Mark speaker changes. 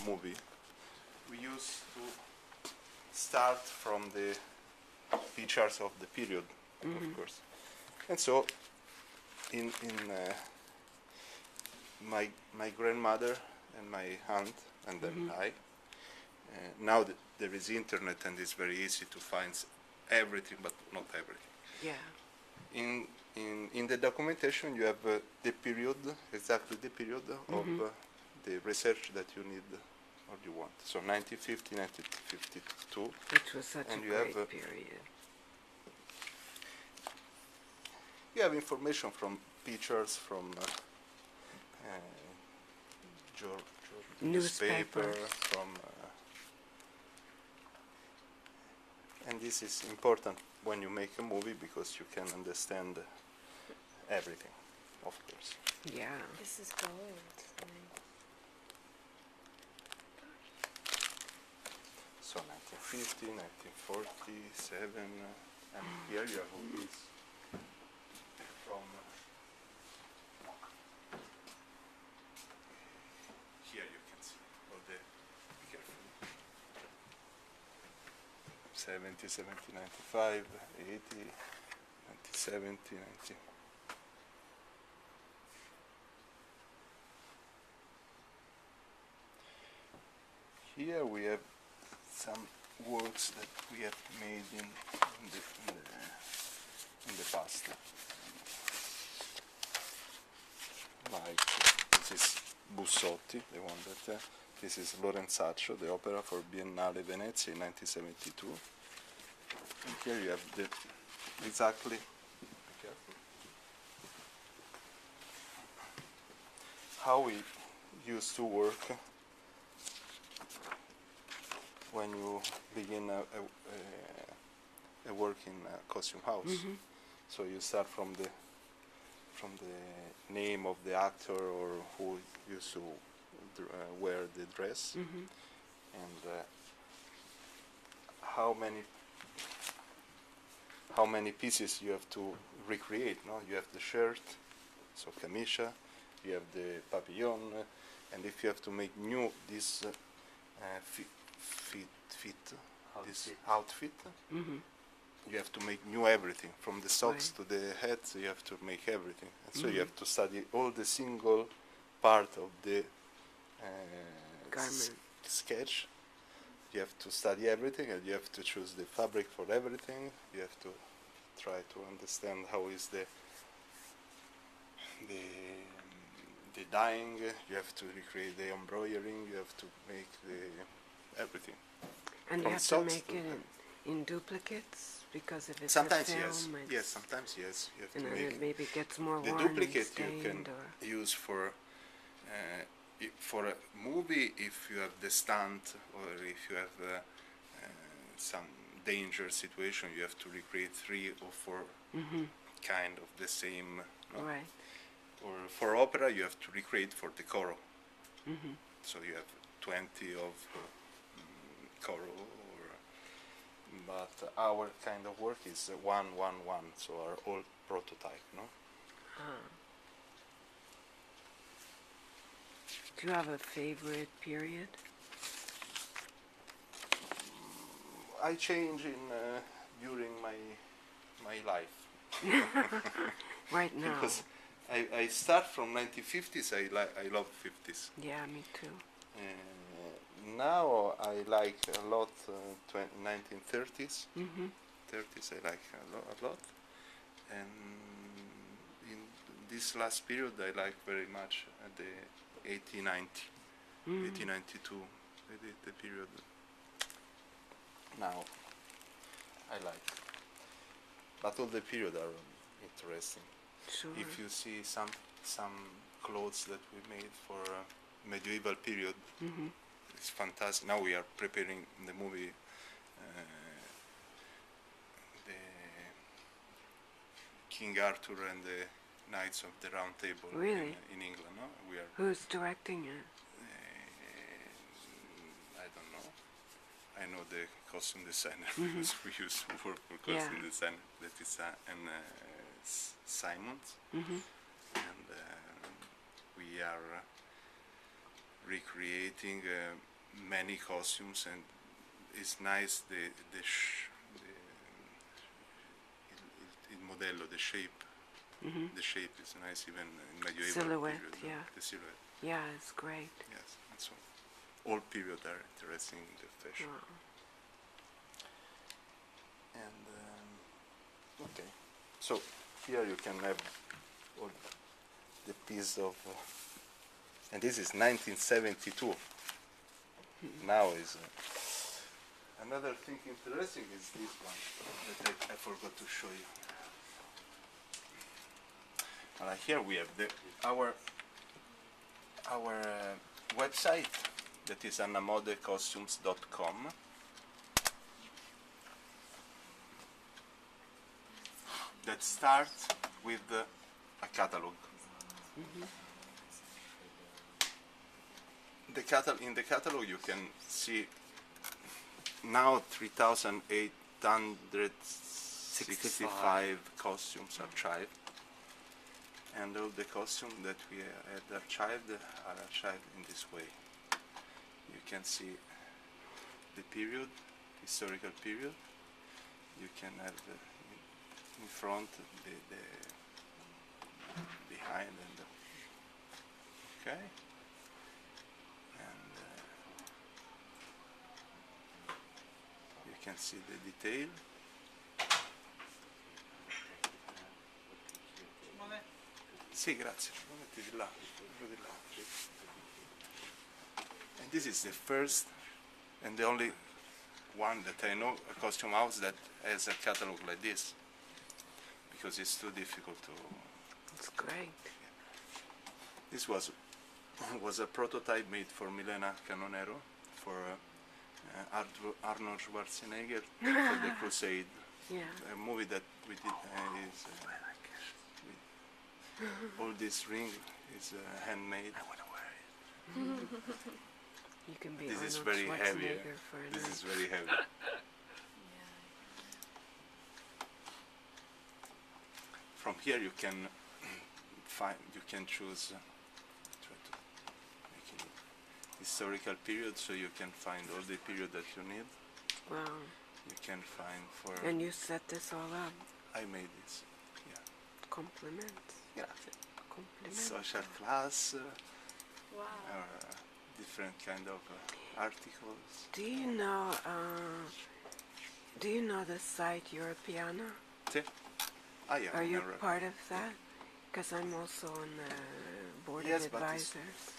Speaker 1: movie, we used to start from the pictures of the period, of course. And so, in my grandmother and my aunt, and then I, now there is internet and it's very easy to find everything, but not everything.
Speaker 2: Yeah.
Speaker 1: In the documentation you have the period, exactly the period of the research that you need or you want. So 1950, 1952.
Speaker 2: Which was such
Speaker 1: and
Speaker 2: a
Speaker 1: you
Speaker 2: great
Speaker 1: have,
Speaker 2: period.
Speaker 1: You have information from pictures, from newspaper, from and this is important when you make a movie because you can understand everything, of course.
Speaker 2: Yeah.
Speaker 3: This is gold.
Speaker 1: So 1950, 1947, and here you have who is from here you can see all the, be careful, 70, 70, 95, 80, 70, 90. Here we have some works that we have made in the past. Like this is Bussotti, the one that this is Lorenzaccio, the opera for Biennale Venezia in 1972. And here you have the exactly. Be careful. How we used to work when you begin a work in a costume house. So you start from the name of the actor or who used to wear the dress, and how many pieces you have to recreate. No, you have the shirt, so camiscia, you have the papillon, and if you have to make new this outfit, you have to make new everything from the socks to the hats. You have to make everything, and so you have to study all the single part of the sketch. You have to study everything, and you have to choose the fabric for everything. You have to try to understand how is the dyeing. You have to recreate the embroidering. You have to make the everything.
Speaker 2: And you have to make it in duplicates, because if it's
Speaker 1: sometimes
Speaker 2: a film,
Speaker 1: yes, sometimes yes. You have
Speaker 2: and
Speaker 1: to
Speaker 2: then
Speaker 1: make
Speaker 2: it maybe gets more
Speaker 1: the
Speaker 2: worn
Speaker 1: duplicate.
Speaker 2: And
Speaker 1: You can use for a movie if you have the stunt or if you have some danger situation. You have to recreate 3 or 4 kind of the same. No?
Speaker 2: Right.
Speaker 1: Or for opera, you have to recreate for the choro. So you have 20 of choro, but our kind of work is 1, 1, 1, so are all prototype, no?
Speaker 2: Do you have a favorite period?
Speaker 1: I change in during my life.
Speaker 2: Right now.
Speaker 1: Because I start from 1950s. I love 50s.
Speaker 2: Yeah, me too.
Speaker 1: Now I like a lot 1930s. 30s I like a lot, and in this last period I like very much the 1890, 1892, the period. Now I like, but all the period are interesting.
Speaker 2: Sure.
Speaker 1: If you see some clothes that we made for medieval period, it's fantastic. Now we are preparing the movie, the King Arthur and the Knights of the Round Table.
Speaker 2: Really?
Speaker 1: In England, no? We are.
Speaker 2: Who's directing it?
Speaker 1: I don't know. I know the costume designer because we used to work for costume designer. That is Simon's, and we are recreating many costumes, and it's nice il modello, the shape. The shape is nice, even in medieval
Speaker 2: silhouette,
Speaker 1: period.
Speaker 2: yeah.
Speaker 1: The silhouette.
Speaker 2: Yeah, it's great.
Speaker 1: Yes, and so all period are interesting in the fashion.
Speaker 2: Wow.
Speaker 1: And okay, so here you can have all the piece of, and this is 1972. Now is another thing interesting is this one that I forgot to show you. Here we have our website, that is annamodacostumes.com. That starts with a catalog. In the catalog you can see now 3,865 costumes archived, and all the costumes that we had archived are archived in this way. You can see the period, historical period. You can have in front, the behind, and okay, and you can see the detail. Sì, grazie. Metti di là, proprio di là. And this is the first and the only one that I know, a costume house that has a catalog like this, because it's too difficult to.
Speaker 2: It's great.
Speaker 1: This was a prototype made for Milena Canonero, for Arnold Schwarzenegger, for The Crusade,
Speaker 2: Yeah.
Speaker 1: a movie that we did. Is all this ring is handmade. I want to wear it.
Speaker 2: You can be
Speaker 1: This is
Speaker 2: Arnold
Speaker 1: very heavy.
Speaker 2: Schwarzenegger for a
Speaker 1: This
Speaker 2: night.
Speaker 1: is very heavy. From here you can choose. Try to make it historical period, so you can find all the period that you need.
Speaker 2: Wow.
Speaker 1: You can find for.
Speaker 2: And you set this all up.
Speaker 1: I made this. Yeah.
Speaker 2: Compliments.
Speaker 1: Grazie.
Speaker 2: Compliments.
Speaker 1: Social class,
Speaker 3: Wow.
Speaker 1: or different kind of articles.
Speaker 2: Do you know the site Europeana?
Speaker 1: Sì. Ah, yeah.
Speaker 2: Are you
Speaker 1: Europe.
Speaker 2: part of that? Because I'm also on the board
Speaker 1: Yes,
Speaker 2: of
Speaker 1: but
Speaker 2: advisors.